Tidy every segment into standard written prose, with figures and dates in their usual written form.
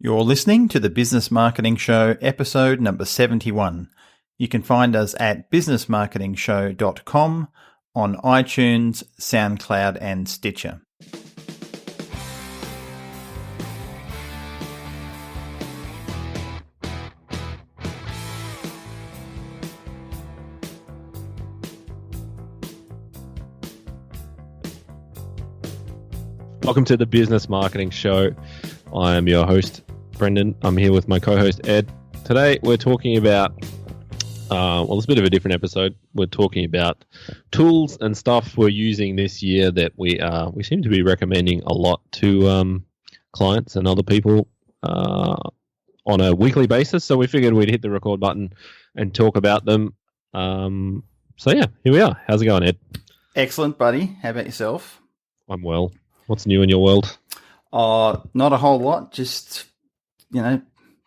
You're listening to the Business Marketing Show, episode number 71. You can find us at businessmarketingshow.com, on iTunes, SoundCloud, and Stitcher. Welcome to the Business Marketing Show. I am your host, Brendan. I'm here with my co-host, Ed. Today, we're talking about, it's a bit of a different episode. We're talking about tools and stuff we're using this year that we seem to be recommending a lot to clients and other people on a weekly basis. So we figured we'd hit the record button and talk about them. Here we are. How's it going, Ed? Excellent, buddy. How about yourself? I'm well. What's new in your world? Not a whole lot. Just,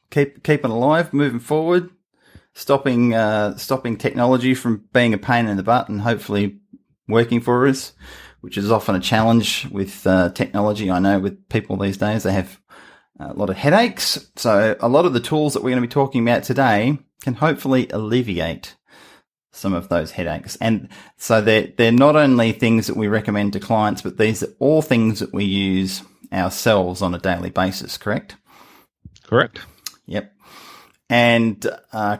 keeping alive, moving forward, stopping technology from being a pain in the butt and hopefully working for us, which is often a challenge with technology. I know with people these days, they have a lot of headaches. So a lot of the tools that we're going to be talking about today can hopefully alleviate some of those headaches. And so they're not only things that we recommend to clients, but these are all things that we use ourselves on a daily basis, correct? Correct. Yep. And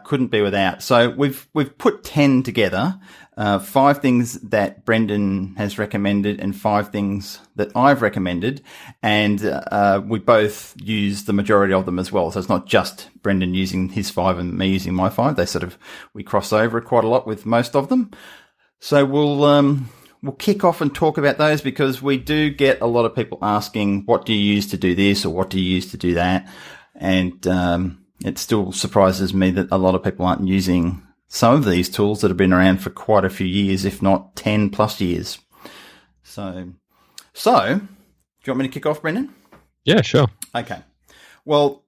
couldn't be without. So we've put 10 together, 5 things that Brendan has recommended and 5 things that I've recommended. And we both use the majority of them as well. So it's not just Brendan using his 5 and me using my 5. We cross over quite a lot with most of them. So we'll kick off and talk about those because we do get a lot of people asking, what do you use to do this or what do you use to do that? And it still surprises me that a lot of people aren't using some of these tools that have been around for quite a few years, if not 10 plus years. So do you want me to kick off, Brendan? Yeah, sure. Okay. Well,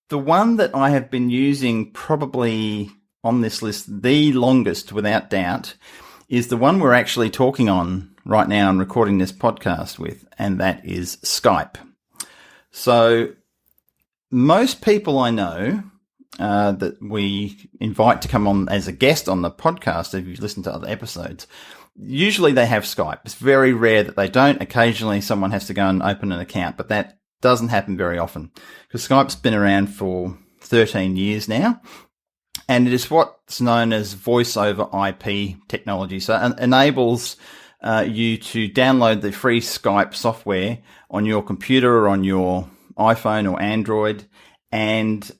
the one that I have been using probably on this list the longest, without doubt, is the one we're actually talking on right now and recording this podcast with, and that is Skype. So most people I know that we invite to come on as a guest on the podcast, if you've listened to other episodes, usually they have Skype. It's very rare that they don't. Occasionally someone has to go and open an account, but that doesn't happen very often because Skype's been around for 13 years now. And it is what's known as voice over IP technology. So it enables you to download the free Skype software on your computer or on your iPhone or Android. And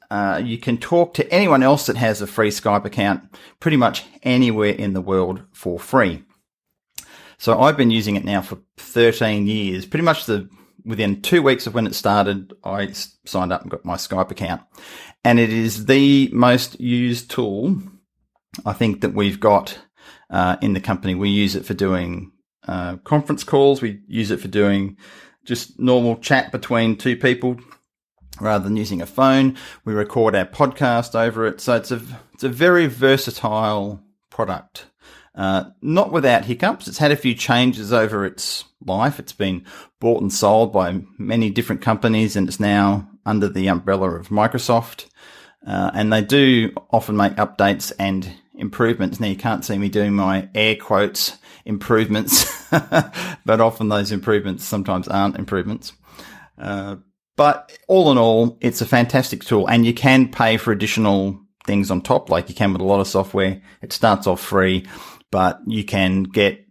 you can talk to anyone else that has a free Skype account pretty much anywhere in the world for free. So I've been using it now for 13 years. Pretty much within 2 weeks of when it started, I signed up and got my Skype account. And it is the most used tool, I think, that we've got in the company. We use it for doing conference calls. We use it for doing just normal chat between two people rather than using a phone. We record our podcast over it. So it's a very versatile product. Not without hiccups. It's had a few changes over its life. It's been bought and sold by many different companies, and it's now under the umbrella of Microsoft. And they do often make updates and improvements. Now, you can't see me doing my air quotes improvements, but often those improvements sometimes aren't improvements. But all in all, it's a fantastic tool, and you can pay for additional things on top, like you can with a lot of software. It starts off free, but you can get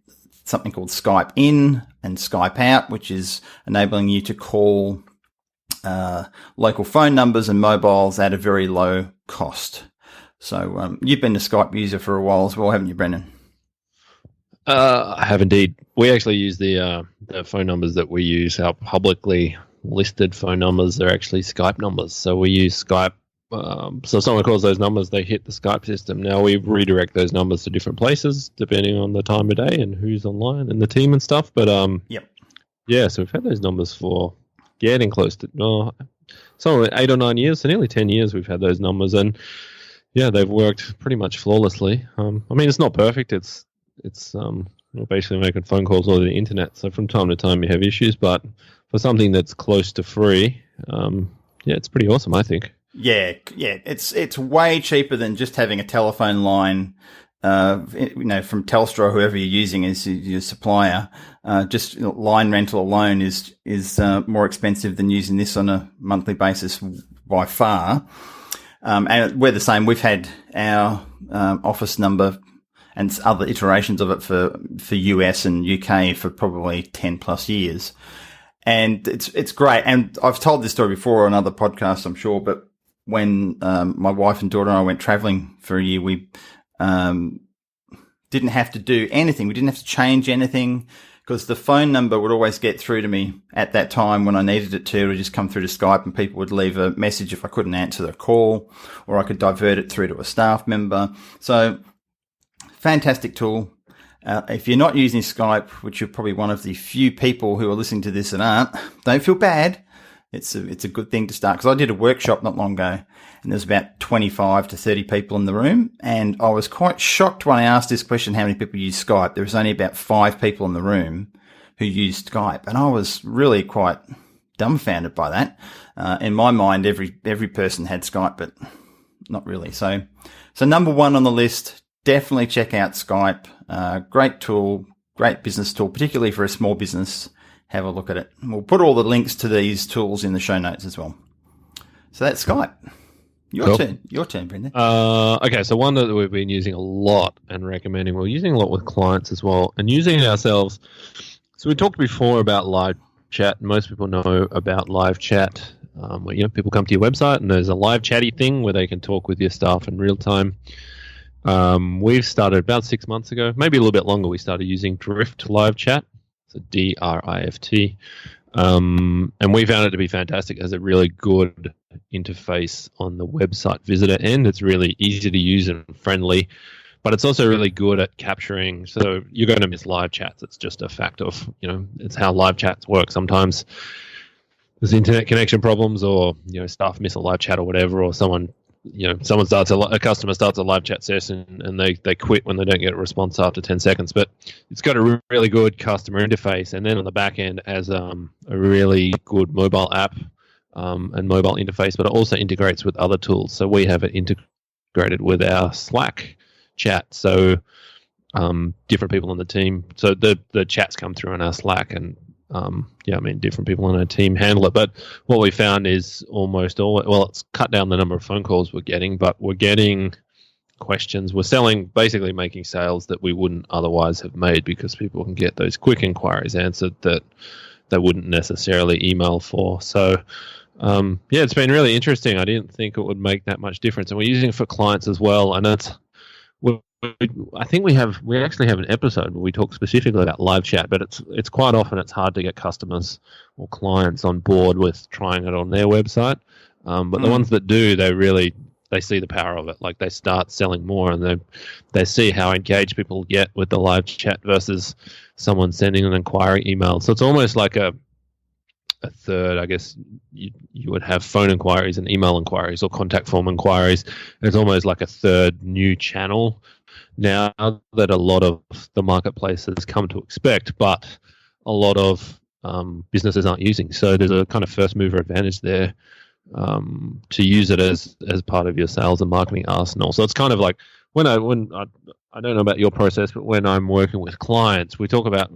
something called Skype in and Skype out, which is enabling you to call local phone numbers and mobiles at a very low cost. So you've been a Skype user for a while as well, haven't you, Brendan? I have indeed. We actually use the phone numbers that we use, our publicly listed phone numbers. They're actually Skype numbers. So we use Skype. So if someone calls those numbers, they hit the Skype system. Now we redirect those numbers to different places depending on the time of day and who's online and the team and stuff. But yeah, so we've had those numbers for getting close to somewhere 8 or 9 years, so nearly 10 years we've had those numbers, and yeah, they've worked pretty much flawlessly. I mean, it's not perfect. It's you're basically making phone calls over the internet, so from time to time you have issues, but for something that's close to free, it's pretty awesome, I think. Yeah. It's way cheaper than just having a telephone line, from Telstra or whoever you're using as your supplier. Just line rental alone is more expensive than using this on a monthly basis by far. And we're the same. We've had our office number and other iterations of it for US and UK for probably 10 plus years. And it's great. And I've told this story before on other podcasts, I'm sure, but when my wife and daughter and I went traveling for a year, we didn't have to do anything. We didn't have to change anything because the phone number would always get through to me at that time when I needed it to. It would just come through to Skype and people would leave a message if I couldn't answer the call, or I could divert it through to a staff member. So fantastic tool. If you're not using Skype, which you're probably one of the few people who are listening to this and aren't, don't feel bad. It's a good thing to start, because I did a workshop not long ago and there's about 25 to 30 people in the room, and I was quite shocked when I asked this question, how many people use Skype. There was only about 5 people in the room who used Skype, and I was really quite dumbfounded by that. In my mind, every person had Skype, but not really. So number one on the list, definitely check out Skype. Great tool, great business tool, particularly for a small business. Have a look at it. And we'll put all the links to these tools in the show notes as well. So that's Skype. Your turn, Brendan. Okay, so one that we've been using a lot and recommending, we're using a lot with clients as well, and using it ourselves. So we talked before about live chat. Most people know about live chat. Where, people come to your website and there's a live chatty thing where they can talk with your staff in real time. We've started about 6 months ago, maybe a little bit longer. We started using Drift Live Chat. So DRIFT. And we found it to be fantastic. It has a really good interface on the website visitor end. It's really easy to use and friendly, but it's also really good at capturing. So you're going to miss live chats. It's just a fact of, it's how live chats work. Sometimes there's internet connection problems, or, staff miss a live chat or whatever, or someone starts a customer starts a live chat session and they quit when they don't get a response after 10 seconds. But it's got a really good customer interface, and then on the back end has a really good mobile app and mobile interface, but it also integrates with other tools. So we have it integrated with our Slack chat. So different people on the team. So the chats come through on our Slack, and different people on our team handle it. But what we found is almost always, it's cut down the number of phone calls we're getting, but we're getting questions. We're basically making sales that we wouldn't otherwise have made, because people can get those quick inquiries answered that they wouldn't necessarily email for. So, it's been really interesting. I didn't think it would make that much difference. And we're using it for clients as well. And I think we actually have an episode where we talk specifically about live chat, but it's quite often it's hard to get customers or clients on board with trying it on their website. But the ones that do, they see the power of it. Like, they start selling more, and they see how engaged people get with the live chat versus someone sending an inquiry email. So it's almost like a third, I guess you would have phone inquiries and email inquiries or contact form inquiries. It's almost like a third new channel now that a lot of the marketplace has come to expect, but a lot of businesses aren't using. So there's a kind of first mover advantage there to use it as part of your sales and marketing arsenal. So it's kind of like when I don't know about your process, but when I'm working with clients, we talk about,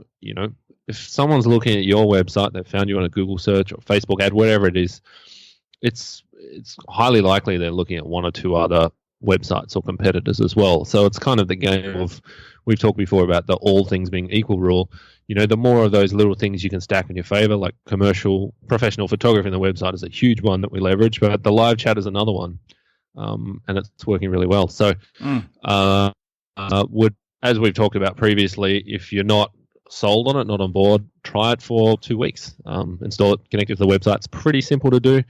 if someone's looking at your website, they found you on a Google search or Facebook ad, whatever it is, it's highly likely they're looking at one or two other websites or competitors as well. So it's kind of the game of, we've talked before about the all things being equal rule. The more of those little things you can stack in your favor, like professional photography on the website is a huge one that we leverage, but the live chat is another one. And it's working really well. So as we've talked about previously, if you're not sold on it, not on board, try it for 2 weeks. Install it, connect it to the website. It's pretty simple to do.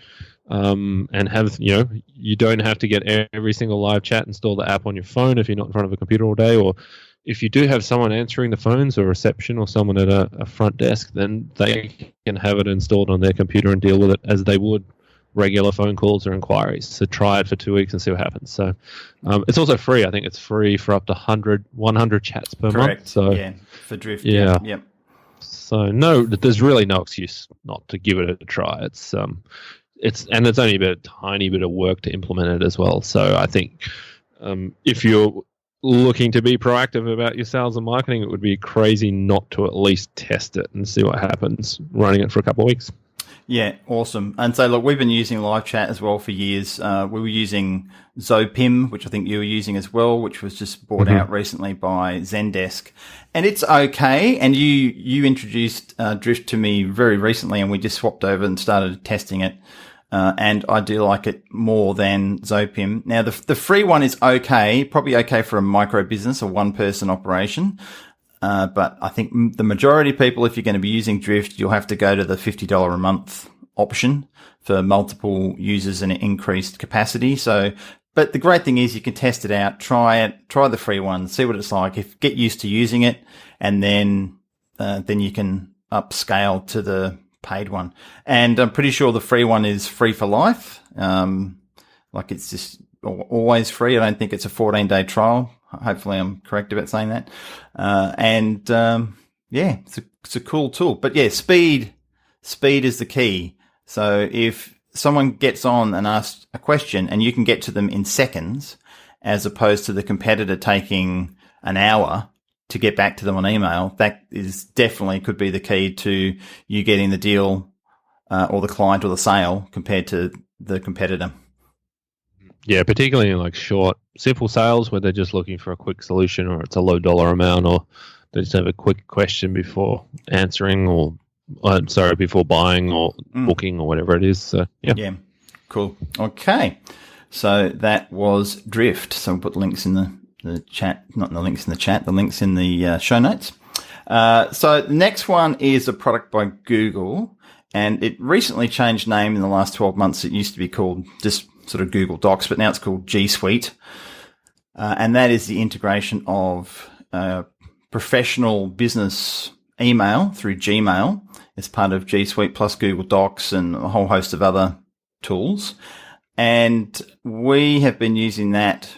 And have, you don't have to get every single live chat, install the app on your phone if you're not in front of a computer all day, or if you do have someone answering the phones or reception or someone at a front desk, then they can have it installed on their computer and deal with it as they would regular phone calls or inquiries. So try it for 2 weeks and see what happens. So it's also free. I think it's free for up to 100 chats per month. So yeah, for Drift. Yeah. Yep. So there's really no excuse not to give it a try. it's only a tiny bit of work to implement it as well. So I think if you're looking to be proactive about your sales and marketing, it would be crazy not to at least test it and see what happens running it for a couple of weeks. Yeah, awesome. And so, look, we've been using live chat as well for years. We were using Zopim, which I think you were using as well, which was just bought out recently by Zendesk. And it's okay. And you introduced Drift to me very recently, and we just swapped over and started testing it. And I do like it more than Zopim. Now, the free one is okay, probably okay for a micro business, a one-person operation. But I think the majority of people, if you're going to be using Drift, you'll have to go to the $50 a month option for multiple users and increased capacity. So, but the great thing is you can test it out, try the free one, see what it's like, get used to using it, and then you can upscale to the paid one. And I'm pretty sure the free one is free for life. Like it's just always free. I don't think it's a 14-day trial. Hopefully I'm correct about saying that. Yeah, it's a cool tool. But yeah, speed is the key. So if someone gets on and asks a question and you can get to them in seconds, as opposed to the competitor taking an hour to get back to them on email, that is definitely could be the key to you getting the deal, or the client or the sale compared to the competitor. Yeah, particularly in like short, simple sales where they're just looking for a quick solution, or it's a low dollar amount, or they just have a quick question before answering, or before buying or booking or whatever it is. So yeah, cool. Okay, so that was Drift. So we'll put links in the chat, not the links in the chat, the links in the show notes. So the next one is a product by Google, and it recently changed name in the last 12 months. It used to be called just sort of Google Docs, but now it's called G Suite. And that is the integration of professional business email through Gmail as part of G Suite plus Google Docs and a whole host of other tools. And we have been using that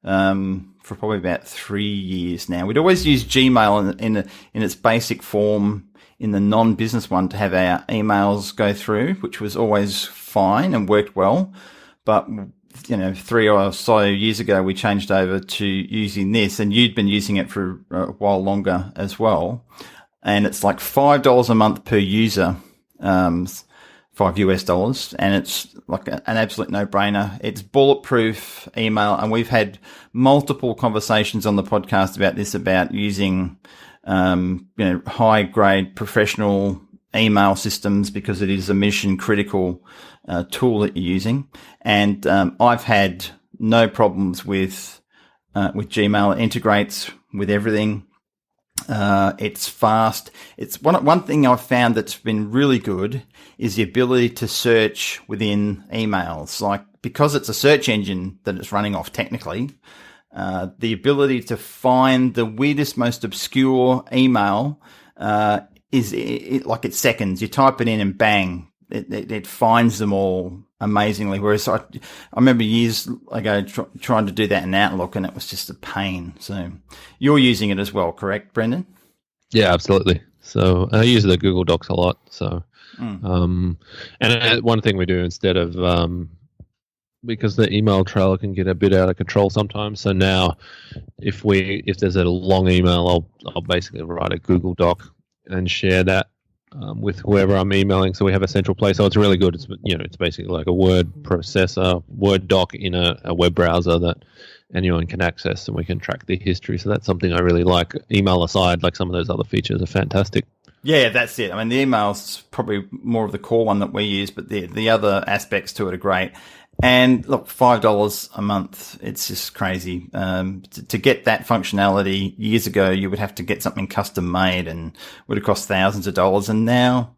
for probably about 3 years now. We'd always use Gmail in its basic form in the non-business one to have our emails go through, which was always fine and worked well. But, 3 or so years ago, we changed over to using this, and you'd been using it for a while longer as well. And it's like $5 a month per user, $5 US, and it's like an absolute no-brainer. It's bulletproof email, and we've had multiple conversations on the podcast about this, about using, high-grade professional email systems because it is a mission-critical tool that you're using. And I've had no problems with Gmail. It integrates with everything. It's fast. It's one thing I've found that's been really good is the ability to search within emails. Like, because it's a search engine that it's running off technically, the ability to find the weirdest, most obscure email is like it's seconds. You type it in and bang, it finds them all amazingly. Whereas I remember years ago trying to do that in Outlook, and it was just a pain. So you're using it as well, correct, Brendan? Yeah, absolutely. So I use the Google Docs a lot. So, and one thing we do instead of, because the email trail can get a bit out of control sometimes. So now if there's a long email, I'll basically write a Google Doc and share that with whoever I'm emailing. So we have a central place. So it's really good. It's basically like a word processor, Word doc in a web browser that anyone can access, and we can track the history. So that's something I really like. Email aside, like some of those other features are fantastic. Yeah, that's it. I mean, the email's probably more of the core one that we use, but the other aspects to it are great. And look, $5 a month, it's just crazy. To get that functionality years ago, you would have to get something custom made and would have cost thousands of dollars. And now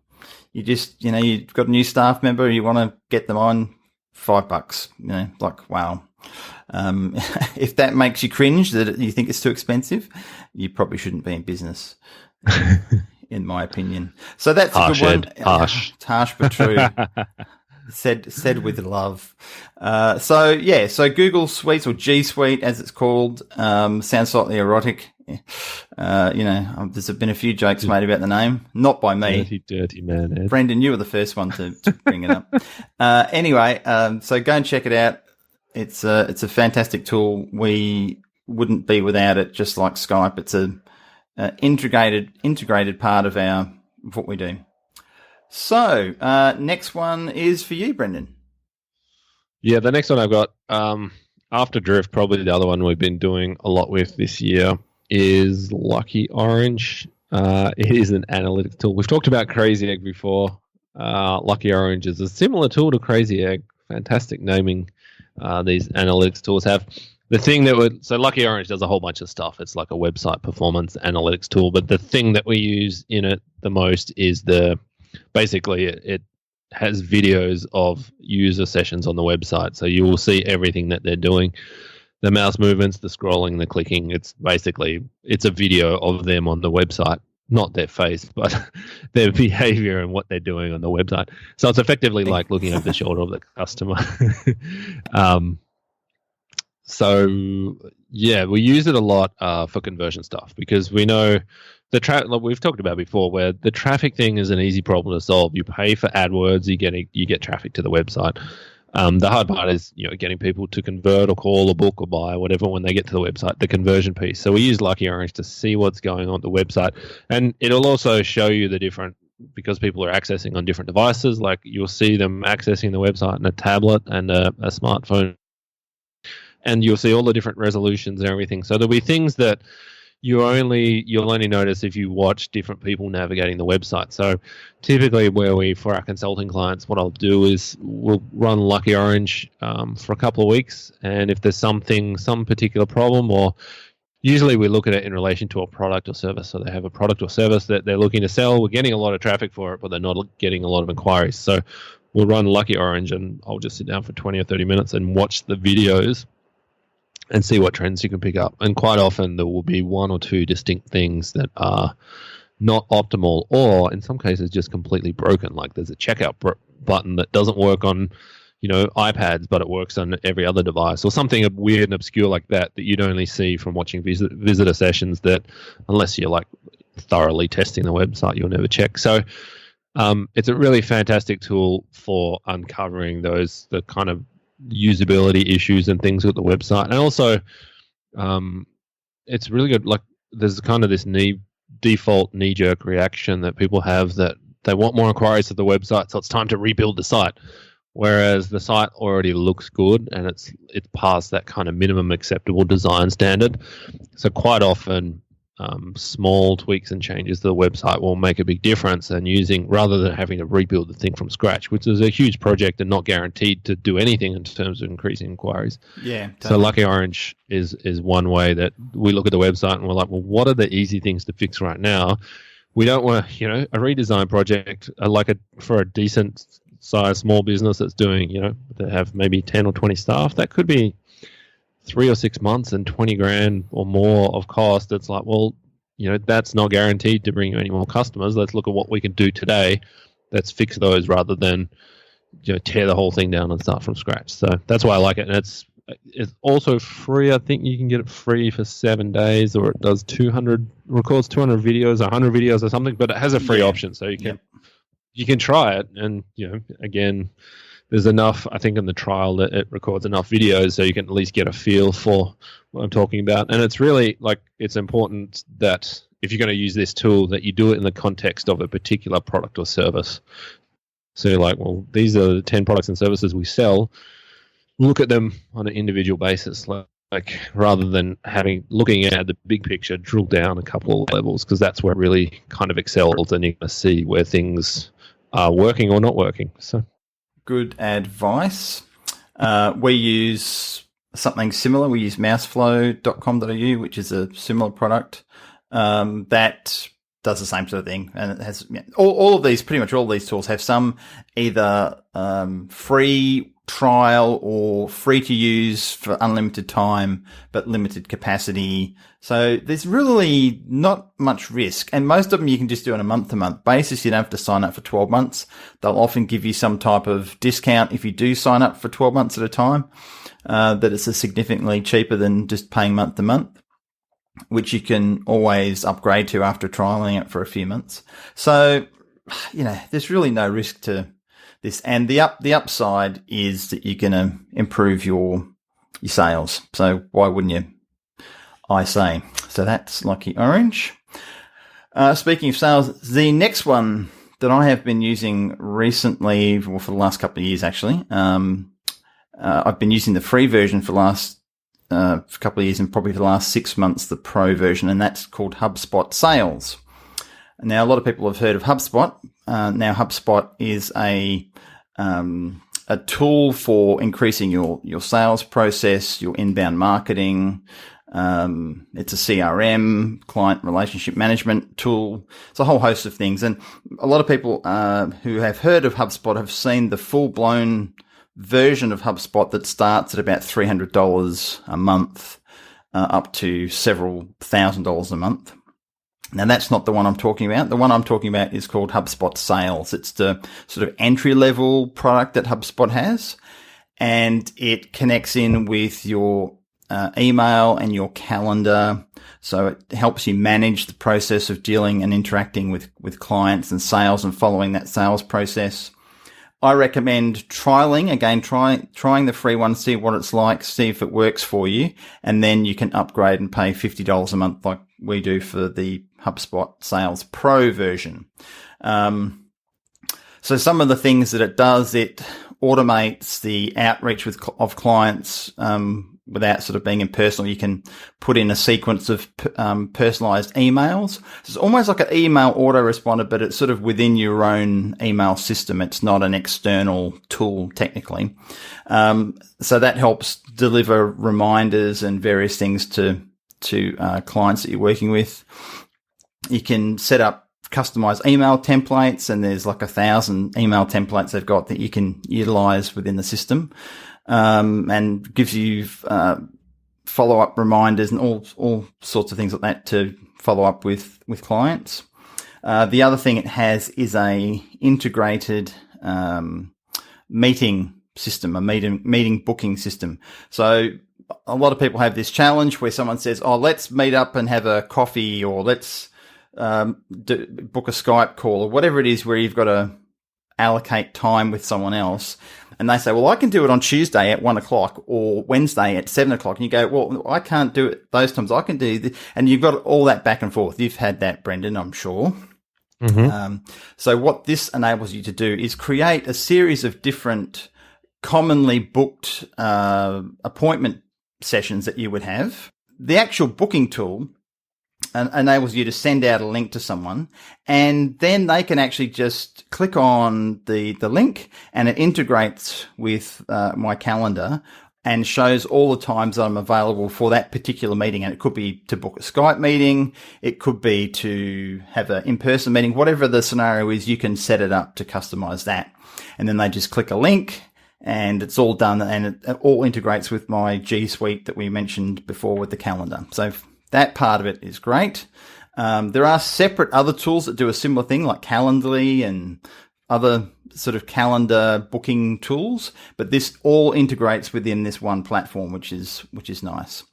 you just, you've got a new staff member, you want to get them on $5, like, wow. If that makes you cringe that you think it's too expensive, you probably shouldn't be in business, in my opinion. So that's harsh, a good one. Ed. Harsh. Harsh, but true. Said with love. So Google Suite, or G Suite as it's called, sounds slightly erotic There's been a few jokes made about the name, not by me. Dirty man, Ed. Brendan, you were the first one to bring it up. Anyway, so go and check it out. It's a fantastic tool. We wouldn't be without it. Just like Skype, it's a integrated part of what we do. So next one is for you, Brendan. Yeah, the next one I've got after Drift, probably the other one we've been doing a lot with this year is Lucky Orange. It is an analytics tool. We've talked about Crazy Egg before. Lucky Orange is a similar tool to Crazy Egg. Fantastic naming these analytics tools have. The thing so Lucky Orange does a whole bunch of stuff. It's like a website performance analytics tool, but the thing that we use in it the most is basically it has videos of user sessions on the website. So you will see everything that they're doing, the mouse movements, the scrolling, the clicking. It's a video of them on the website, not their face, but their behavior and what they're doing on the website. So it's effectively like looking over the shoulder of the customer. So yeah, we use it a lot for conversion stuff because we know like we've talked about before, where the traffic thing is an easy problem to solve. You pay for AdWords, you get traffic to the website. The hard part is getting people to convert or call or book or buy or whatever when they get to the website, the conversion piece. So we use Lucky Orange to see what's going on the website, and it'll also show you the different, because people are accessing on different devices. Like you'll see them accessing the website on a tablet and a smartphone, and you'll see all the different resolutions and everything. So there'll be things that you'll only notice if you watch different people navigating the website. So typically for our consulting clients, what I'll do is we'll run Lucky Orange for a couple of weeks, and if there's some particular problem, or usually we look at it in relation to a product or service. So they have a product or service that they're looking to sell. We're getting a lot of traffic for it, but they're not getting a lot of inquiries. So we'll run Lucky Orange, and I'll just sit down for 20 or 30 minutes and watch the videos and see what trends you can pick up. And quite often there will be one or two distinct things that are not optimal, or in some cases just completely broken. Like there's a checkout button that doesn't work on iPads, but it works on every other device, or something weird and obscure like that you'd only see from watching visitor sessions, that unless you're like thoroughly testing the website, you'll never check. So it's a really fantastic tool for uncovering the kind of usability issues and things with the website. And also it's really good. Like there's kind of this default knee-jerk reaction that people have, that they want more inquiries to the website, so it's time to rebuild the site, whereas the site already looks good and it's past that kind of minimum acceptable design standard. So quite often small tweaks and changes to the website will make a big difference, and rather than having to rebuild the thing from scratch, which is a huge project and not guaranteed to do anything in terms of increasing inquiries. Yeah. Totally. So Lucky Orange is one way that we look at the website and we're like, well, what are the easy things to fix right now? We don't want a redesign project for a decent size small business that's doing, that have maybe 10 or 20 staff. That could be 3 or 6 months and 20 grand or more of cost. It's like, well, that's not guaranteed to bring you any more customers. Let's look at what we can do today. Let's fix those rather than tear the whole thing down and start from scratch. So that's why I like it. And it's also free. I think you can get it free for 7 days, or it records 200 videos, 100 videos or something, but it has a free option. So you can try it. And, again, there's enough, I think, in the trial that it records enough videos so you can at least get a feel for what I'm talking about. And it's really it's important that if you're going to use this tool, that you do it in the context of a particular product or service. So you're like, well, these are the 10 products and services we sell. Look at them on an individual basis, like rather than looking at the big picture, drill down a couple of levels, because that's where it really kind of excels, and you're going to see where things are working or not working. So. Good advice. We use something similar. We use mouseflow.com.au, which is a similar product that does the same sort of thing. And it has pretty much all of these tools have some either free trial or free to use for unlimited time but limited capacity. So there's really not much risk, and most of them you can just do on a month-to-month basis. You don't have to sign up for 12 months. They'll often give you some type of discount if you do sign up for 12 months at a time, that it's significantly cheaper than just paying month to month. which you can always upgrade to after trialing it for a few months. So, there's really no risk to this. And the upside is that you're going to improve your sales. So why wouldn't you? I say. So that's Lucky Orange. Speaking of sales, the next one that I have been using recently, or for the last couple of years actually, I've been using the free version for the last couple of years, and probably for the last 6 months, the pro version, and that's called HubSpot Sales. Now, a lot of people have heard of HubSpot. Now, HubSpot is a tool for increasing your sales process, your inbound marketing. It's a CRM, client relationship management tool. It's a whole host of things. And a lot of people who have heard of HubSpot have seen the full-blown version of HubSpot that starts at about $300 a month, up to several $1,000s a month. Now, that's not the one I'm talking about. The one I'm talking about is called HubSpot Sales. It's the sort of entry-level product that HubSpot has, and it connects in with your email and your calendar. So it helps you manage the process of dealing and interacting with clients and sales and following that sales process. I recommend trying the free one, see what it's like, see if it works for you, and then you can upgrade and pay $50 a month like we do for the HubSpot Sales Pro version. So some of the things that it does, it automates the outreach of clients without sort of being impersonal. You can put in a sequence of personalized emails. So it's almost like an email autoresponder, but it's sort of within your own email system. It's not an external tool technically. So that helps deliver reminders and various things to clients that you're working with. You can set up customized email templates, and there's like 1,000 email templates they've got that you can utilize within the system. And gives you follow-up reminders and all sorts of things like that to follow up with clients. The other thing it has is a integrated meeting system, a meeting booking system. So a lot of people have this challenge where someone says, "Oh, let's meet up and have a coffee," or "Let's book a Skype call," or whatever it is, where you've got to allocate time with someone else. And they say, "Well, I can do it on Tuesday at 1:00 or Wednesday at 7:00. And you go, "Well, I can't do it those times. I can do this." And you've got all that back and forth. You've had that, Brendan, I'm sure. Mm-hmm. So what this enables you to do is create a series of different commonly booked appointment sessions that you would have. The actual booking tool enables you to send out a link to someone, and then they can actually just click on the link, and it integrates with my calendar and shows all the times that I'm available for that particular meeting. And it could be to book a Skype meeting, it could be to have an in-person meeting, whatever the scenario is, you can set it up to customize that. And then they just click a link, and it's all done, and it all integrates with my G Suite that we mentioned before with the calendar. So that part of it is great. There are separate other tools that do a similar thing, like Calendly and other sort of calendar booking tools, but this all integrates within this one platform, which is nice.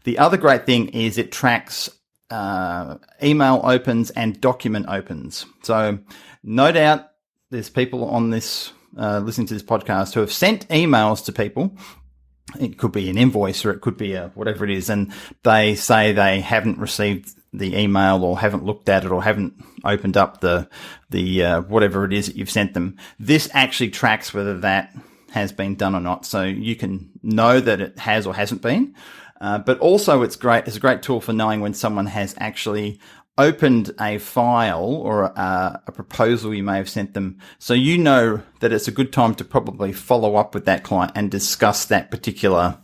The other great thing is it tracks email opens and document opens. So no doubt there's people on this listening to this podcast who have sent emails to people. It could be an invoice, or it could be whatever it is, and they say they haven't received the email, or haven't looked at it, or haven't opened up the whatever it is that you've sent them. This actually tracks whether that has been done or not, so you can know that it has or hasn't been. But also, it's a great tool for knowing when someone has actually opened a file or a proposal you may have sent them, so you know that it's a good time to probably follow up with that client and discuss that particular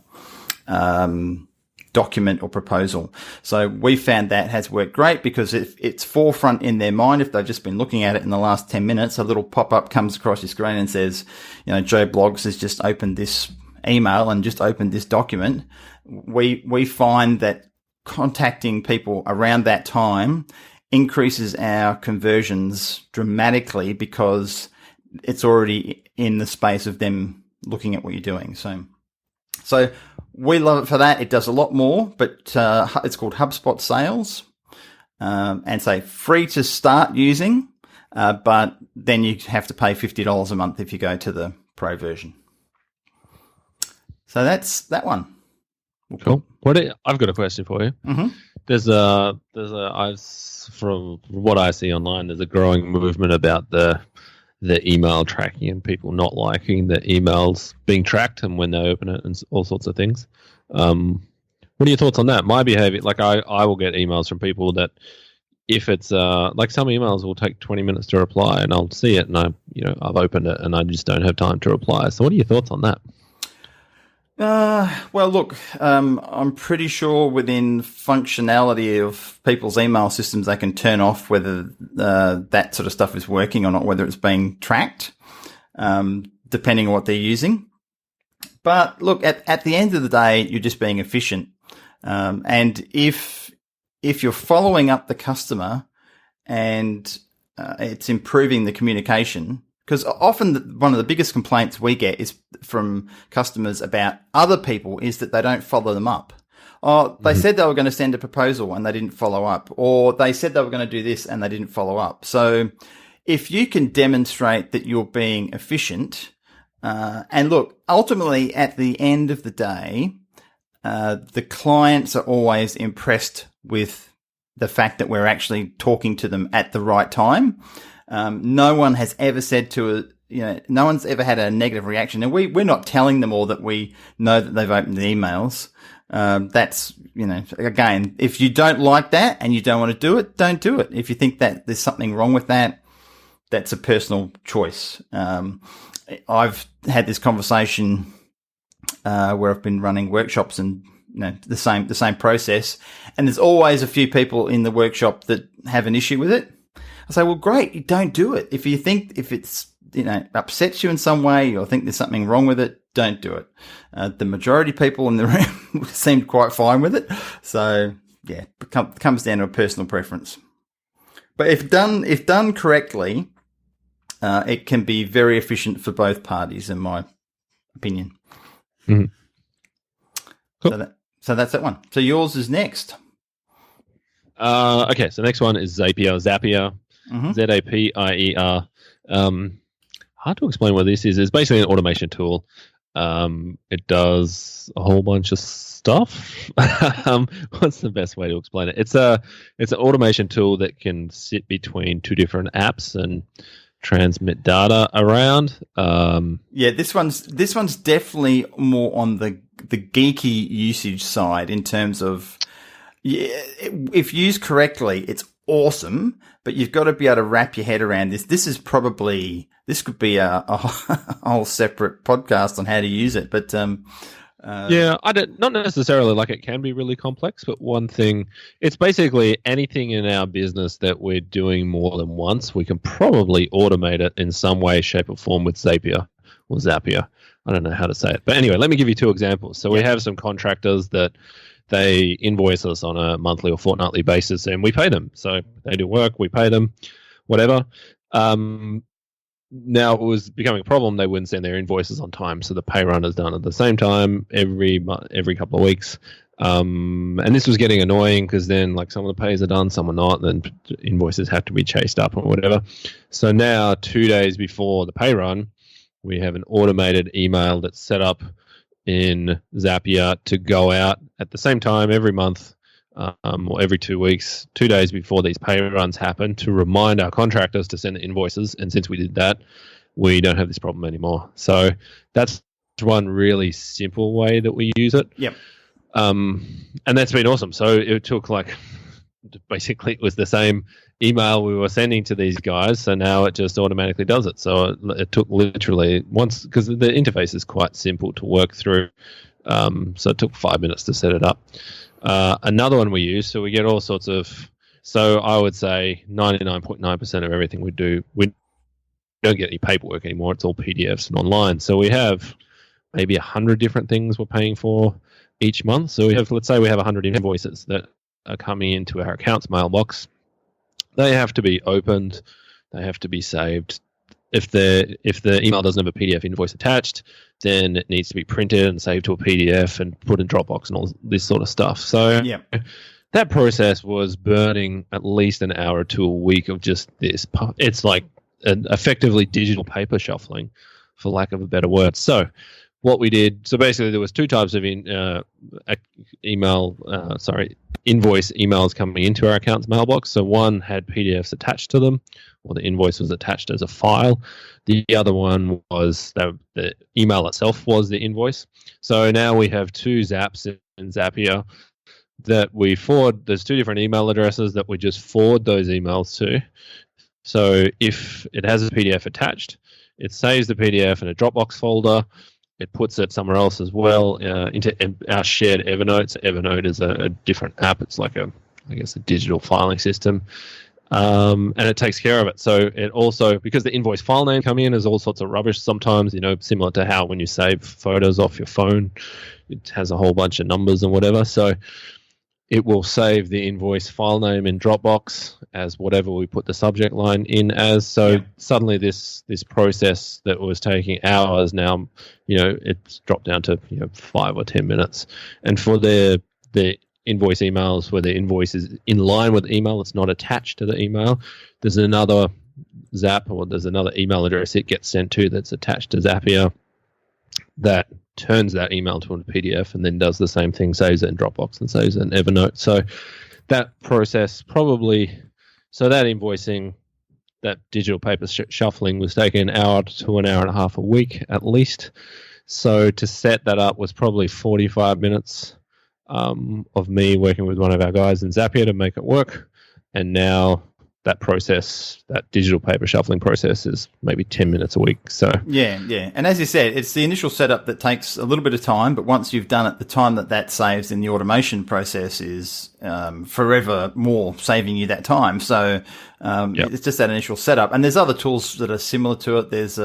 document or proposal. So we found that has worked great, because if it's forefront in their mind, if they've just been looking at it in the last 10 minutes, a little pop-up comes across your screen and says, Joe Bloggs has just opened this email and just opened this document. We find that contacting people around that time increases our conversions dramatically, because it's already in the space of them looking at what you're doing. So We love it for that. It does a lot more, but it's called HubSpot Sales. And say free to start using, but then you have to pay $50 a month if you go to the Pro version. So that's that one. Cool. I've got a question for you. Mm-hmm. From what I see online, there's a growing movement about the email tracking and people not liking the emails being tracked and when they open it and all sorts of things. What are your thoughts on that? My behavior, like I will get emails from people that if it's like some emails will take 20 minutes to reply and I'll see it and I've opened it and I just don't have time to reply. So what are your thoughts on that? Well, look, I'm pretty sure within functionality of people's email systems, they can turn off whether that sort of stuff is working or not, whether it's being tracked, depending on what they're using. But look, at the end of the day, you're just being efficient. And if you're following up the customer and it's improving the communication, because often one of the biggest complaints we get is from customers about other people is that they don't follow them up. Oh, they said they were going to send a proposal and they didn't follow up, or they said they were going to do this and they didn't follow up. So if you can demonstrate that you're being efficient, and look, ultimately at the end of the day, the clients are always impressed with the fact that we're actually talking to them at the right time. No one has ever said no one's ever had a negative reaction. And we're not telling them all that we know that they've opened the emails. That's, again, if you don't like that and you don't want to do it, don't do it. If you think that there's something wrong with that, that's a personal choice. I've had this conversation, where I've been running workshops and, the same process. And there's always a few people in the workshop that have an issue with it. I say, well, great, you don't do it. If it's, upsets you in some way or think there's something wrong with it, don't do it. The majority of people in the room seemed quite fine with it. So yeah, it comes down to a personal preference. But if done correctly, it can be very efficient for both parties, in my opinion. Mm-hmm. Cool. So that's that one. So yours is next. Okay, so next one is Zapier. Mm-hmm. Zapier. Hard to explain what this is. It's basically an automation tool. It does a whole bunch of stuff. What's the best way to explain it? It's an automation tool that can sit between two different apps and transmit data around. Yeah, this one's definitely more on the geeky usage side in terms of, if used correctly, it's awesome, but you've got to be able to wrap your head around this. This could be a whole separate podcast on how to use it. But not necessarily, like, it can be really complex, but one thing, it's basically anything in our business that we're doing more than once, we can probably automate it in some way, shape, or form with Zapier or Zapier. I don't know how to say it. But anyway, let me give you two examples. So we have some contractors that they invoice us on a monthly or fortnightly basis, and we pay them. So they do work, we pay them, whatever. Now it was becoming a problem. They wouldn't send their invoices on time, so the pay run is done at the same time every couple of weeks. And this was getting annoying because then, like, some of the pays are done, some are not, then invoices have to be chased up or whatever. So now, 2 days before the pay run, we have an automated email that's set up in Zapier to go out at the same time every month, or every 2 weeks, 2 days before these pay runs happen, to remind our contractors to send the invoices. And since we did that, we don't have this problem anymore. So that's one really simple way that we use it. Yep. And that's been awesome. So it took, basically it was the same email we were sending to these guys, so now it just automatically does it. So it took literally once, because the interface is quite simple to work through, so it took 5 minutes to set it up. Another one we use, so we get all sorts of, so I would say 99.9% of everything we do, we don't get any paperwork anymore. It's all PDFs and online. So we have maybe 100 different things we're paying for each month. So let's say we have 100 invoices that are coming into our accounts mailbox. They have to be opened. They have to be saved. if the email doesn't have a PDF invoice attached, then it needs to be printed and saved to a PDF and put in Dropbox and all this sort of stuff. So yeah. That process was burning at least an hour or two a week of just this. It's like effectively digital paper shuffling, for lack of a better word. So what we did, so basically there was two types of invoice emails coming into our account's mailbox. So one had PDFs attached to them, or the invoice was attached as a file. The other one was the email itself was the invoice. So now we have two Zaps in Zapier that we forward. There's two different email addresses that we just forward those emails to. So if it has a PDF attached, it saves the PDF in a Dropbox folder. It puts it somewhere else as well, into our shared Evernote. So Evernote is a different app. It's like a digital filing system. And it takes care of it. So it also, because the invoice file name come in is all sorts of rubbish sometimes, similar to how when you save photos off your phone, it has a whole bunch of numbers and whatever. So it will save the invoice file name in Dropbox as whatever we put the subject line in as. So suddenly this process that was taking hours now, it's dropped down to 5 or 10 minutes. And for the invoice emails where the invoice is in line with the email, it's not attached to the email, there's another Zap or there's another email address it gets sent to that's attached to Zapier that turns that email to a PDF and then does the same thing, saves it in Dropbox and saves it in Evernote. So that process that invoicing, that digital paper shuffling was taking an hour to an hour and a half a week at least. So to set that up was probably 45 minutes of me working with one of our guys in Zapier to make it work. And now that process, that digital paper shuffling process, is maybe 10 minutes a week. So yeah. And as you said, it's the initial setup that takes a little bit of time, but once you've done it, the time that saves in the automation process is forever more saving you that time. So it's just that initial setup. And there's other tools that are similar to it. There's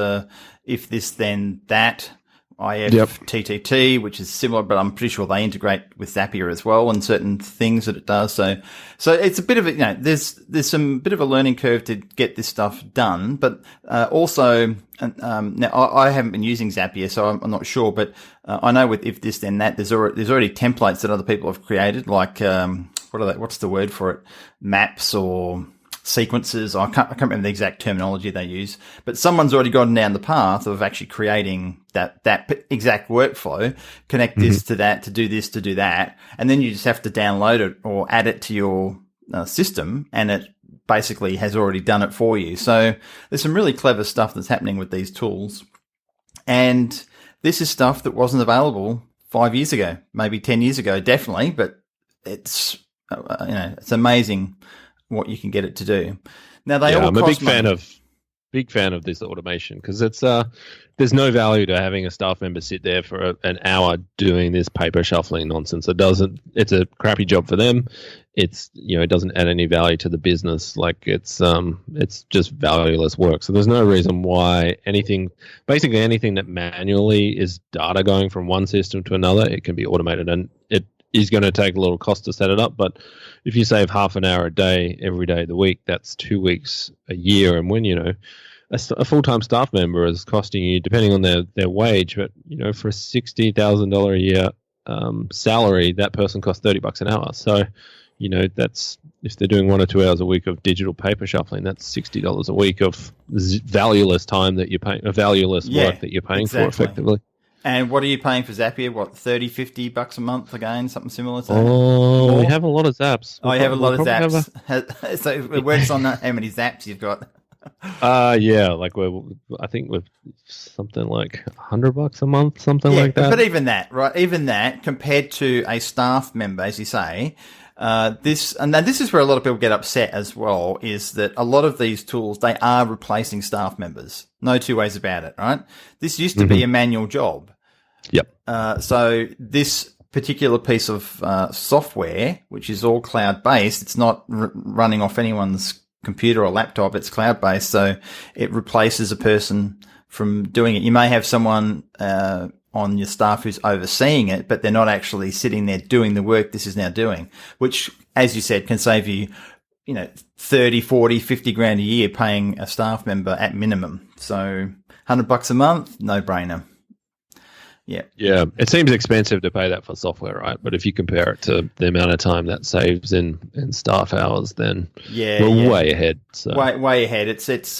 if this, then that. IFTTT, which is similar, but I'm pretty sure they integrate with Zapier as well and certain things that it does. So it's a bit of a, there's some bit of a learning curve to get this stuff done, but also, now I haven't been using Zapier, so I'm not sure, but I know with if this, then that, there's already templates that other people have created, like, what's the word for it? Maps or sequences. I can't remember the exact terminology they use, but someone's already gone down the path of actually creating that exact workflow, connect this to that, to do this, to do that. And then you just have to download it or add it to your system, and it basically has already done it for you. So there's some really clever stuff that's happening with these tools. And this is stuff that wasn't available 5 years ago, maybe 10 years ago, definitely, but it's, it's amazing what you can get it to do. Now I'm a big fan of this automation, because it's there's no value to having a staff member sit there for an hour doing this paper shuffling nonsense. It's a crappy job for them. It's it doesn't add any value to the business. Like it's just valueless work. So there's no reason why anything that manually is data going from one system to another, it can be automated, and it is going to take a little cost to set it up. But if you save half an hour a day every day of the week, that's 2 weeks a year. And when a full-time staff member is costing you, depending on their wage, but for a $60,000 a year salary, that person costs $30 an hour. So that's, if they're doing 1 or 2 hours a week of digital paper shuffling, that's $60 a week of valueless time that you're paying, valueless work that you're paying for effectively. And what are you paying for Zapier? What, $30-$50 a month again? Something similar to that? Oh, we have a lot of Zaps. Oh, you have a lot of Zaps. So it works on how many Zaps you've got. Yeah, like I think we're something like $100 a month, something like that. But even that, right? Even that compared to a staff member, as you say, this is where a lot of people get upset as well, is that a lot of these tools, they are replacing staff members. No two ways about it, right? This used to be a manual job. Yep. So this particular piece of software, which is all cloud-based, it's not running off anyone's computer or laptop, it's cloud-based, so it replaces a person from doing it. You may have someone on your staff who's overseeing it, but they're not actually sitting there doing the work this is now doing, which, as you said, can save you, 30, 40, 50 grand a year paying a staff member at minimum So $100 a month, no brainer. Yeah. Yeah. It seems expensive to pay that for software, right? But if you compare it to the amount of time that saves in staff hours, then we're way ahead. So. Way ahead. It's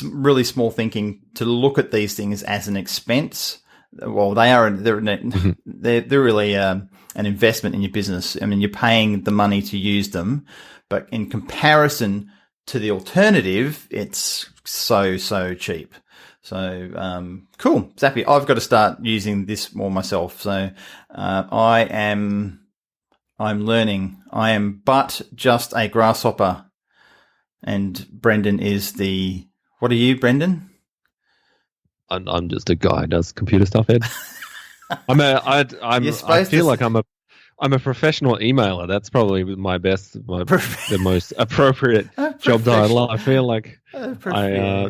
really small thinking to look at these things as an expense. Well, they're really an investment in your business. I mean, you're paying the money to use them, but in comparison to the alternative, it's so cheap. So, cool. Zappy. I've got to start using this more myself. So, I'm learning. I am but just a grasshopper. And Brendan is what are you, Brendan? I'm just a guy who does computer stuff, Ed. I feel like I'm a professional emailer. That's probably the most appropriate job title. I feel like I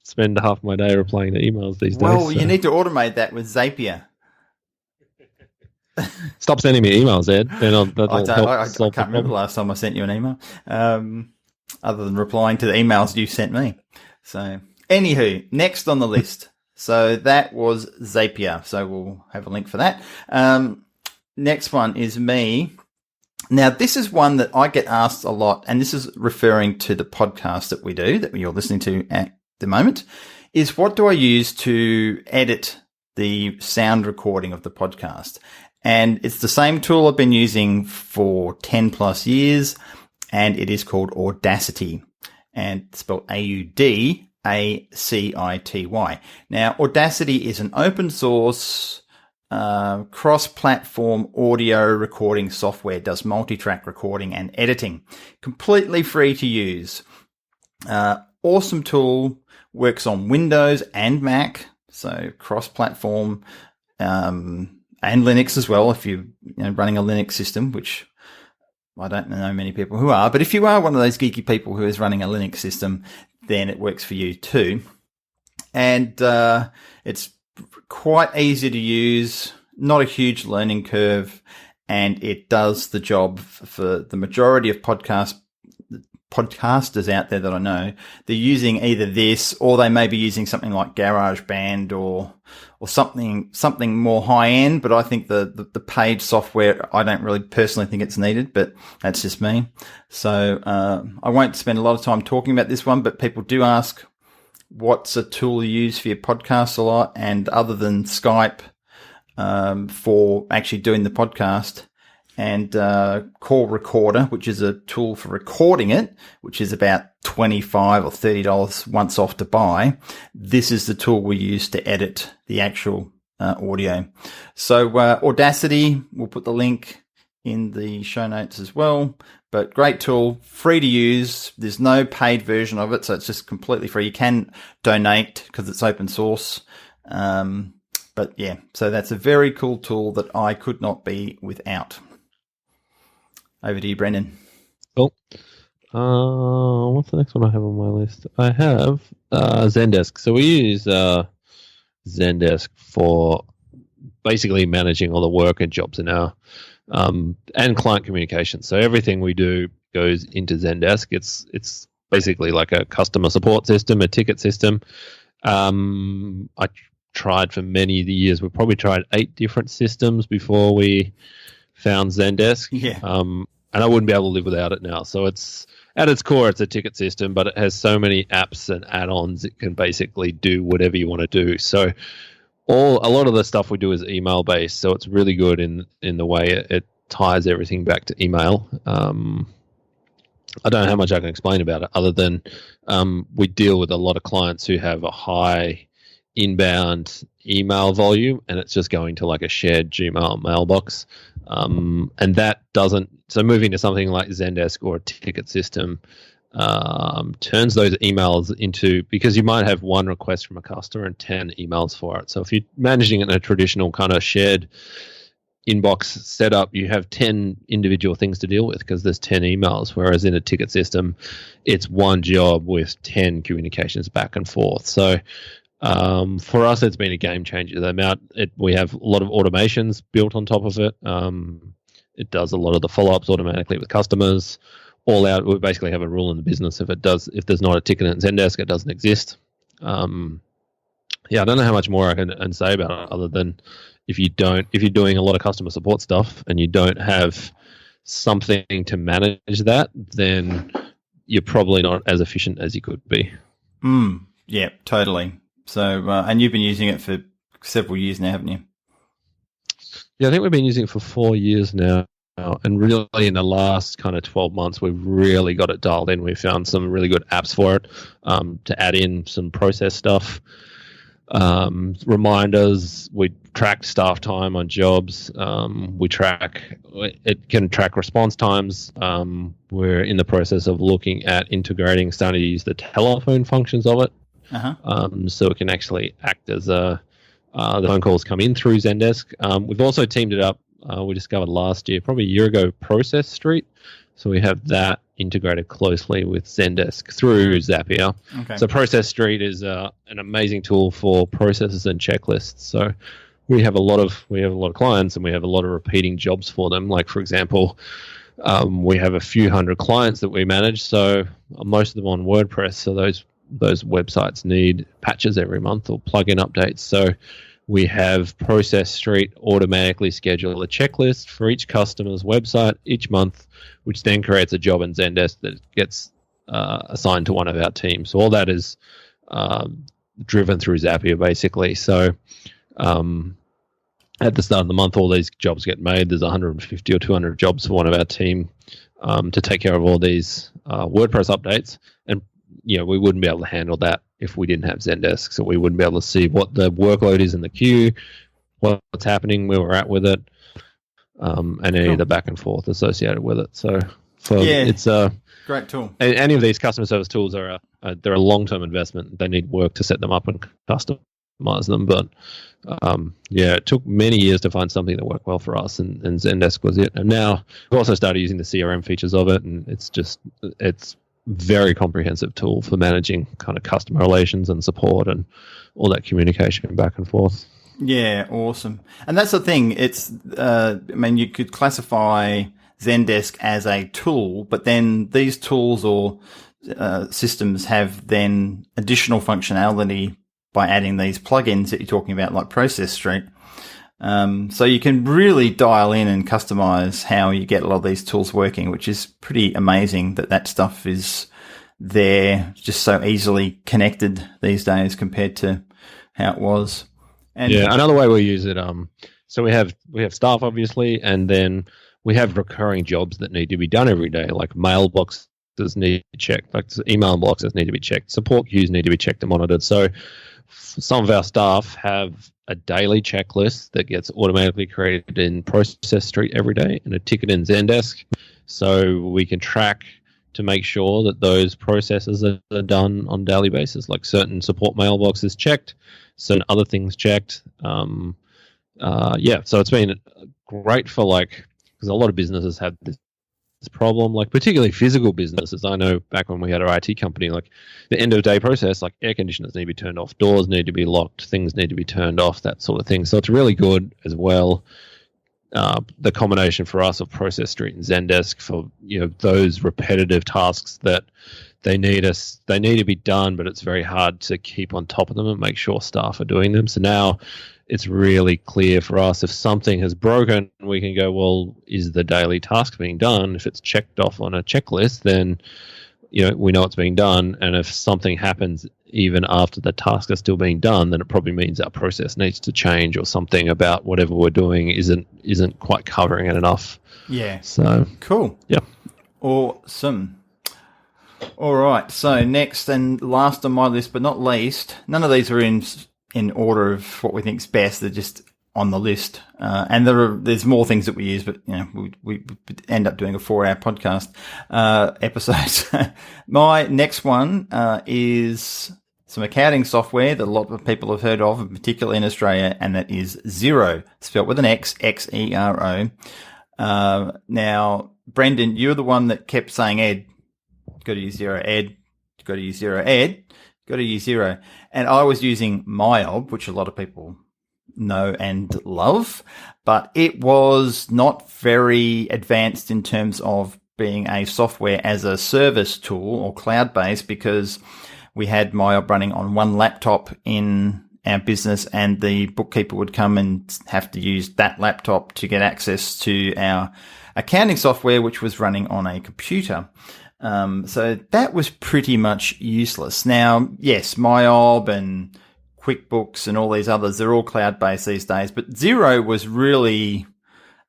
spend half my day replying to emails these days. Well, you need to automate that with Zapier. Stop sending me emails, Ed. I can't remember the last time I sent you an email, other than replying to the emails you sent me. So, anywho, next on the list. So that was Zapier. So we'll have a link for that. Next one is me. Now, this is one that I get asked a lot, and this is referring to the podcast that we do, that you're listening to at the moment, is what do I use to edit the sound recording of the podcast? And it's the same tool I've been using for 10 plus years, and it is called Audacity, and it's spelled Audacity. Now, Audacity is an open source, cross-platform audio recording software, does multi-track recording and editing, completely free to use. Awesome tool, works on Windows and Mac, so cross-platform, and Linux as well, if you're running a Linux system, which I don't know many people who are, but if you are one of those geeky people who is running a Linux system, then it works for you too. And it's quite easy to use, not a huge learning curve, and it does the job for the majority of podcasters out there that I know. They're using either this, or they may be using something like GarageBand or something more high end. But I think the paid software, I don't really personally think it's needed, but that's just me. So I won't spend a lot of time talking about this one, but people do ask, what's a tool you use for your podcast a lot? And other than Skype for actually doing the podcast, and Call Recorder, which is a tool for recording it, which is about $25 or $30 once off to buy. This is the tool we use to edit the actual audio. So Audacity, we'll put the link in the show notes as well. But great tool, free to use. There's no paid version of it, so it's just completely free. You can donate because it's open source. But yeah, so that's a very cool tool that I could not be without. Over to you, Brendan. Cool. What's the next one I have on my list? I have Zendesk. So we use Zendesk for basically managing all the work and jobs in our and client communication. So everything we do goes into Zendesk. It's basically like a customer support system, a ticket system. I tried for many years. We probably tried 8 different systems before we found Zendesk. Yeah. And I wouldn't be able to live without it now. So it's at its core, it's a ticket system, but it has so many apps and add-ons. It can basically do whatever you want to do. So a lot of the stuff we do is email based. So it's really good in the way it ties everything back to email. I don't know how much I can explain about it other than we deal with a lot of clients who have a high inbound email volume, and it's just going to like a shared Gmail mailbox. And that doesn't, so moving to something like Zendesk or a ticket system turns those emails into, because you might have one request from a customer and 10 emails for it. So if you're managing it in a traditional kind of shared inbox setup, you have 10 individual things to deal with because there's 10 emails, whereas in a ticket system, it's one job with 10 communications back and forth. So for us, it's been a game changer. We have a lot of automations built on top of it. It does a lot of the follow-ups automatically with customers. All out, we basically have a rule in the business: if there's not a ticket in Zendesk, it doesn't exist. Yeah, I don't know how much more I can say about it other than if you're doing a lot of customer support stuff and you don't have something to manage that, then you're probably not as efficient as you could be. Yeah, totally. So, and you've been using it for several years now, haven't you? Yeah, I think we've been using it for 4 years now. And really in the last kind of 12 months, we've really got it dialed in. We found some really good apps for it to add in some process stuff. Reminders, we track staff time on jobs. It can track response times. We're in the process of looking at integrating, starting to use the telephone functions of it. So it can actually act as the phone calls come in through Zendesk. We've also teamed it up. We discovered last year, probably a year ago, Process Street. So we have that integrated closely with Zendesk through Zapier. Okay. So Process Street is an amazing tool for processes and checklists. So we have a lot of clients and we have a lot of repeating jobs for them. Like, for example, we have a few hundred clients that we manage. So most of them on WordPress. So those websites need patches every month or plugin updates. So we have Process Street automatically schedule a checklist for each customer's website each month, which then creates a job in Zendesk that gets assigned to one of our teams. So all that is driven through Zapier, basically. So at the start of the month, all these jobs get made. There's 150 or 200 jobs for one of our team to take care of all these WordPress updates. And we wouldn't be able to handle that if we didn't have Zendesk. So we wouldn't be able to see what the workload is in the queue, what's happening, where we're at with it, and any of the back and forth associated with it. So it's a great tool. Any of these customer service tools they're a long-term investment. They need work to set them up and customize them. But it took many years to find something that worked well for us, and Zendesk was it. And now we've also started using the CRM features of it, and it's very comprehensive tool for managing kind of customer relations and support and all that communication back and forth. Yeah, awesome. And that's the thing. It's, you could classify Zendesk as a tool, but then these tools or systems have then additional functionality by adding these plugins that you're talking about, like Process Street. So you can really dial in and customize how you get a lot of these tools working, which is pretty amazing that stuff is there just so easily connected these days compared to how it was. And another way we use it, so we have staff obviously, and then we have recurring jobs that need to be done every day, like mailboxes need to be checked, like email boxes need to be checked, support queues need to be checked and monitored. So some of our staff have a daily checklist that gets automatically created in Process Street every day and a ticket in Zendesk. So we can track to make sure that those processes are done on a daily basis, like certain support mailboxes checked, certain other things checked. So it's been great for because a lot of businesses have this problem, like particularly physical businesses. I know back when we had our IT company, like the end of day process, like air conditioners need to be turned off, doors need to be locked, things need to be turned off, that sort of thing. So it's really good as well. The combination for us of Process Street and Zendesk for those repetitive tasks that they need to be done, but it's very hard to keep on top of them and make sure staff are doing them. So now it's really clear for us if something has broken, we can go, well, is the daily task being done? If it's checked off on a checklist, then we know it's being done. And if something happens even after the task is still being done, then it probably means our process needs to change, or something about whatever we're doing isn't quite covering it enough. Yeah. So cool. Yeah. Awesome. All right. So next and last on my list, but not least, none of these are in order of what we think is best. They're just on the list. And there's more things that we use, but we end up doing a 4-hour podcast episode. My next one is some accounting software that a lot of people have heard of, particularly in Australia, and that is Xero, spelled with an X, Xero. Now, Brendan, you're the one that kept saying, Ed, go to use Xero, Ed, go to use Xero, Ed, go to use Xero. And I was using MyOb, which a lot of people know and love, but it was not very advanced in terms of being a software as a service tool or cloud-based, because we had MyOb running on one laptop in our business, and the bookkeeper would come and have to use that laptop to get access to our accounting software, which was running on a computer. So that was pretty much useless. Now, yes, MyOb and QuickBooks and all these others, they're all cloud-based these days, but Xero was really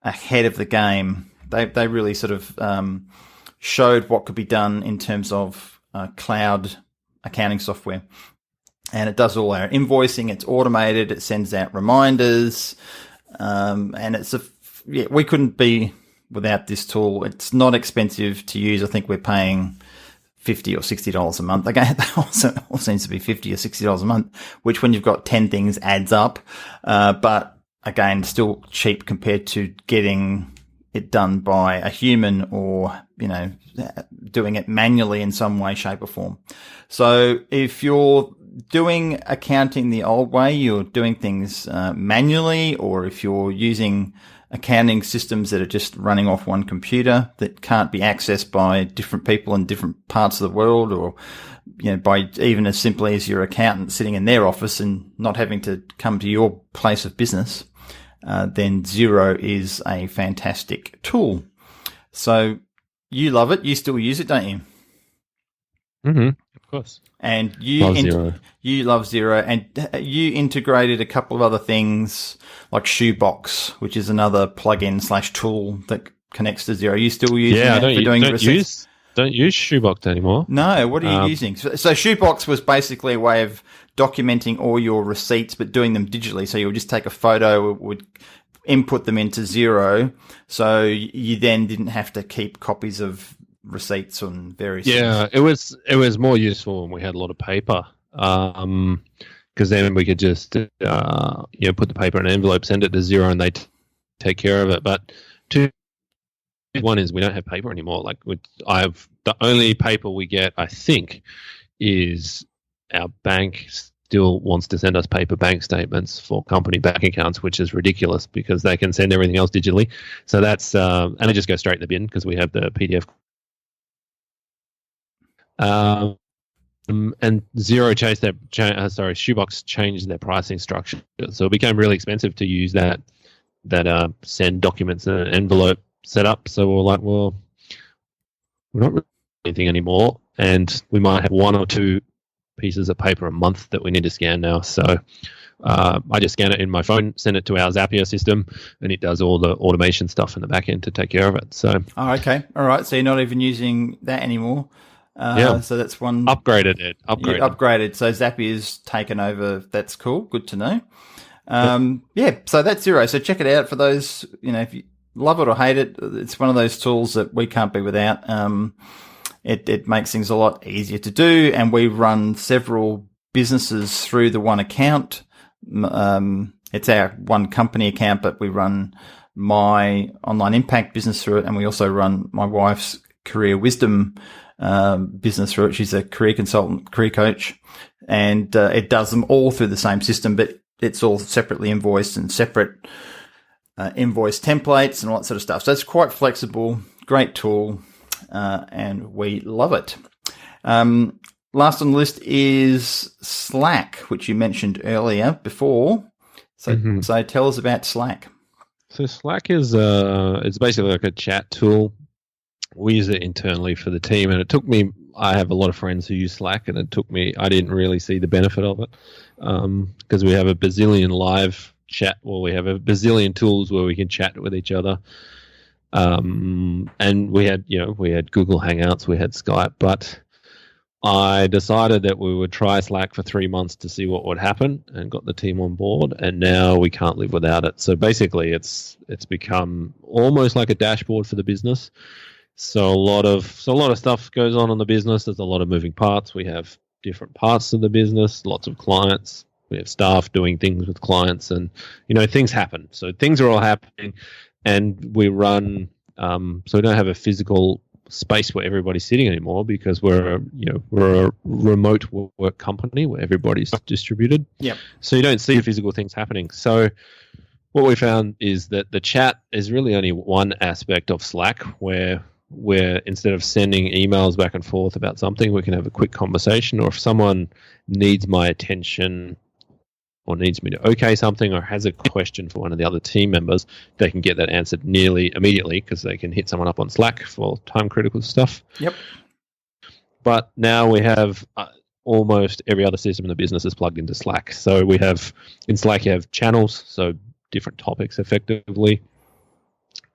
ahead of the game. They really sort of showed what could be done in terms of cloud accounting software. And it does all our invoicing. It's automated. It sends out reminders. And we couldn't be without this tool. It's not expensive to use. I think we're paying $50 or $60 a month. Again, that all seems to be $50 or $60 a month, which when you've got 10 things adds up. But again, still cheap compared to getting it done by a human or, doing it manually in some way, shape or form. So if you're doing accounting the old way, you're doing things manually, or if you're using accounting systems that are just running off one computer that can't be accessed by different people in different parts of the world, or by even as simply as your accountant sitting in their office and not having to come to your place of business, then Xero is a fantastic tool. So you love it. You still use it, don't you? Mm-hmm. Of course. And you love Xero, and you integrated a couple of other things like Shoebox, which is another plugin / tool that connects to Xero. You still using that for doing receipts? Don't use Shoebox anymore. No, what are you using? So Shoebox was basically a way of documenting all your receipts, but doing them digitally. So you would just take a photo, would input them into Xero, so you then didn't have to keep copies of receipts on various things. It was more useful when we had a lot of paper, because then we could just put the paper in an envelope, send it to Xero, and they take care of it. But one is we don't have paper anymore. Like the only paper we get, I think, is our bank still wants to send us paper bank statements for company bank accounts, which is ridiculous because they can send everything else digitally. So that's and it just goes straight in the bin because we have the PDF. And Xero Shoebox changed their pricing structure, so it became really expensive to use that send documents in an envelope setup. So we're like, well, we're not really doing anything anymore, and we might have one or two pieces of paper a month that we need to scan now. So I just scan it in my phone, send it to our Zapier system, and it does all the automation stuff in the back end to take care of it. So okay, all right. So you're not even using that anymore. So that's one. Upgraded it. Upgraded. So Zapier's taken over. That's cool. Good to know. So that's Xero. So check it out for those, if you love it or hate it. It's one of those tools that we can't be without. It makes things a lot easier to do, and we run several businesses through the one account. It's our one company account, but we run my online impact business through it, and we also run my wife's career wisdom business through it. She's a career consultant, career coach, and it does them all through the same system, but it's all separately invoiced and separate invoice templates and all that sort of stuff. So it's quite flexible, great tool, and we love it. Last on the list is Slack, which you mentioned earlier before. So tell us about Slack. So Slack is it's basically like a chat tool. We use it internally for the team, and it took me, I have a lot of friends who use Slack, and I didn't really see the benefit of it because we have a bazillion live chat, we have a bazillion tools where we can chat with each other. And we had Google Hangouts, we had Skype, but I decided that we would try Slack for 3 months to see what would happen, and got the team on board, and now we can't live without it. So basically it's become almost like a dashboard for the business. So a lot of stuff goes on in the business. There's a lot of moving parts. We have different parts of the business, lots of clients. We have staff doing things with clients, and things happen. So things are all happening, and we run. So we don't have a physical space where everybody's sitting anymore because we're a remote work company where everybody's distributed. Yeah. So you don't see physical things happening. So what we found is that the chat is really only one aspect of Slack where where instead of sending emails back and forth about something, we can have a quick conversation. Or if someone needs my attention or needs me to okay something or has a question for one of the other team members, they can get that answered nearly immediately because they can hit someone up on Slack for time-critical stuff. Yep. But now we have almost every other system in the business is plugged into Slack. So we have, in Slack, you have channels, so different topics effectively.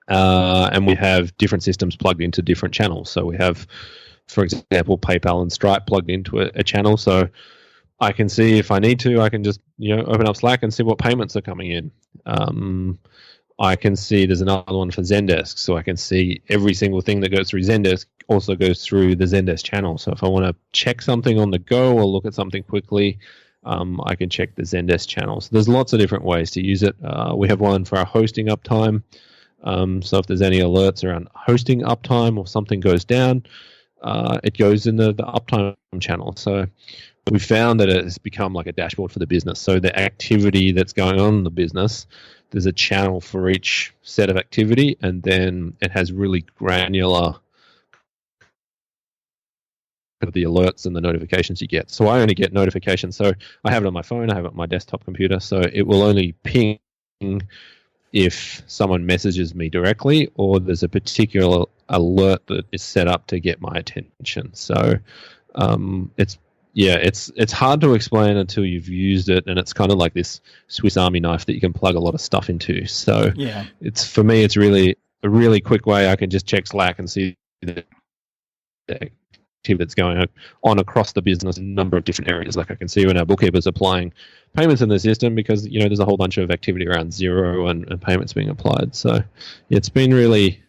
And we have different systems plugged into different channels. So we have, for example, PayPal and Stripe plugged into a channel. So I can see if I need to, I can just open up Slack and see what payments are coming in. I can see there's another one for Zendesk, so I can see every single thing that goes through Zendesk also goes through the Zendesk channel. So if I want to check something on the go or look at something quickly, I can check the Zendesk channel. So there's lots of different ways to use it. We have one for our hosting uptime. So if there's any alerts around hosting uptime or something goes down, it goes in the uptime channel. So we found that it has become like a dashboard for the business. So the activity that's going on in the business, there's a channel for each set of activity, and then it has really granular the alerts and the notifications you get. So I only get notifications. So I have it on my phone, I have it on my desktop computer, so it will only ping if someone messages me directly or there's a particular alert that is set up to get my attention. So it's hard to explain until you've used it, and it's kind of like this Swiss Army knife that you can plug a lot of stuff into. So it's, for me, it's really a really quick way I can just check Slack and see the activity that's going on across the business in a number of different areas. Like I can see when our bookkeeper's applying payments in the system because there's a whole bunch of activity around Xero and payments being applied. So it's been really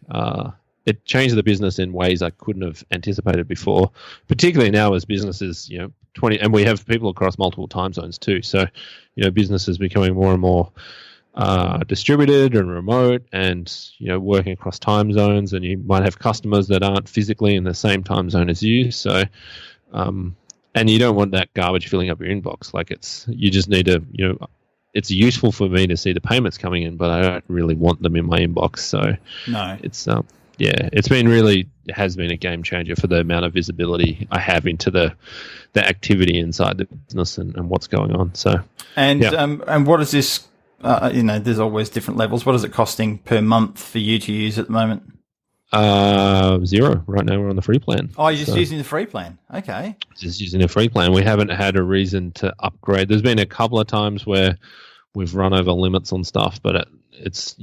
it changed the business in ways I couldn't have anticipated before, particularly now as businesses 20, and we have people across multiple time zones too. So businesses becoming more and more distributed and remote, and working across time zones, and you might have customers that aren't physically in the same time zone as you. So and you don't want that garbage filling up your inbox. Like you just need to it's useful for me to see the payments coming in, but I don't really want them in my inbox. So no, it's it has been a game changer for the amount of visibility I have into the activity inside the business and what's going on. So and what is this? There's always different levels. What is it costing per month for you to use at the moment? $0. Right now we're on the free plan. Oh, you're just using the free plan. Okay. Just using the free plan. We haven't had a reason to upgrade. There's been a couple of times where we've run over limits on stuff, but there's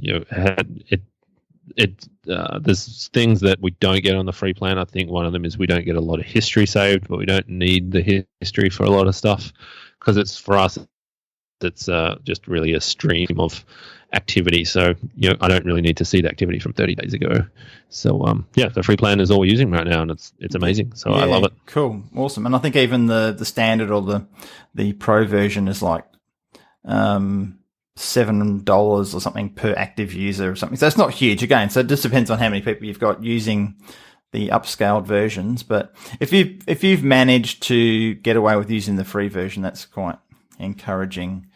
things that we don't get on the free plan. I think one of them is we don't get a lot of history saved, but we don't need the history for a lot of stuff because it's, for us, it's just really a stream of activity. So I don't really need to see the activity from 30 days ago. So the free plan is all we're using right now, and it's amazing. So I love it. Cool, awesome. And I think even the standard or the pro version is like $7 or something per active user or something. So it's not huge again. So it just depends on how many people you've got using the upscaled versions. But if you've managed to get away with using the free version, that's quite encouraging.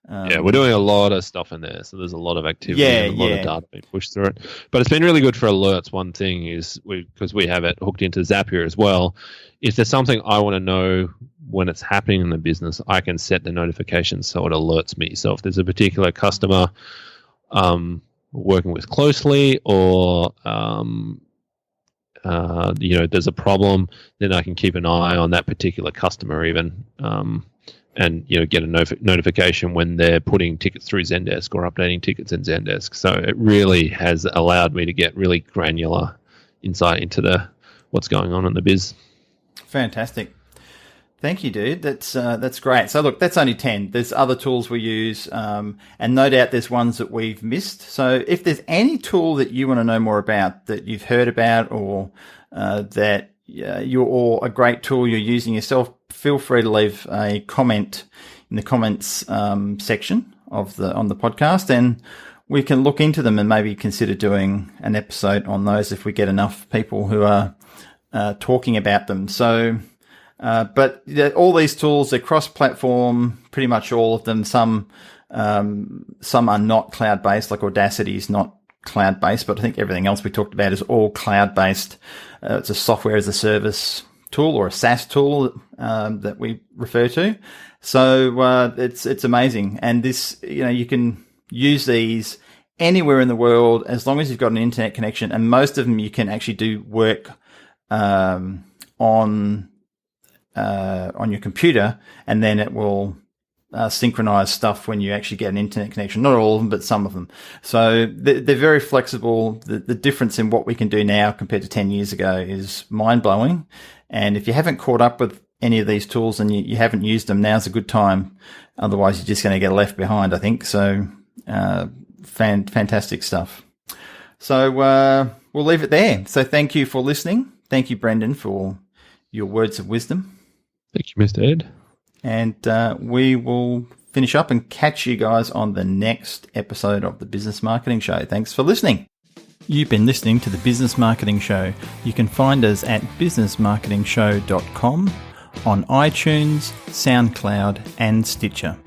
We're doing a lot of stuff in there, so there's a lot of activity and a lot of data being pushed through it. But it's been really good for alerts. One thing is because we have it hooked into Zapier as well. If there's something I want to know when it's happening in the business, I can set the notifications so it alerts me. So if there's a particular customer working with closely, or there's a problem, then I can keep an eye on that particular customer even. And get a notification when they're putting tickets through Zendesk or updating tickets in Zendesk. So it really has allowed me to get really granular insight into what's going on in the biz. Fantastic. Thank you, dude. That's great. So look, that's only 10. There's other tools we use, and no doubt there's ones that we've missed. So if there's any tool that you want to know more about, that you've heard about, or that or a great tool you're using yourself, feel free to leave a comment in the comments section on the podcast, and we can look into them and maybe consider doing an episode on those if we get enough people who are talking about them. So, but all these tools are cross-platform, pretty much all of them. Some are not cloud-based, like Audacity is not cloud-based, but I think everything else we talked about is all cloud-based. It's a software as a service tool or a SaaS tool that we refer to. So it's amazing. And this, you can use these anywhere in the world as long as you've got an internet connection. And most of them you can actually do work on your computer, and then it will synchronize stuff when you actually get an internet connection. Not all of them, but some of them. So they're very flexible. The difference in what we can do now compared to 10 years ago is mind-blowing. And if you haven't caught up with any of these tools and you haven't used them, now's a good time. Otherwise, you're just going to get left behind, I think. So fantastic stuff. So we'll leave it there. So thank you for listening. Thank you, Brendan, for your words of wisdom. Thank you, Mr. Ed. And we will finish up and catch you guys on the next episode of the Business Marketing Show. Thanks for listening. You've been listening to the Business Marketing Show. You can find us at businessmarketingshow.com on iTunes, SoundCloud, and Stitcher.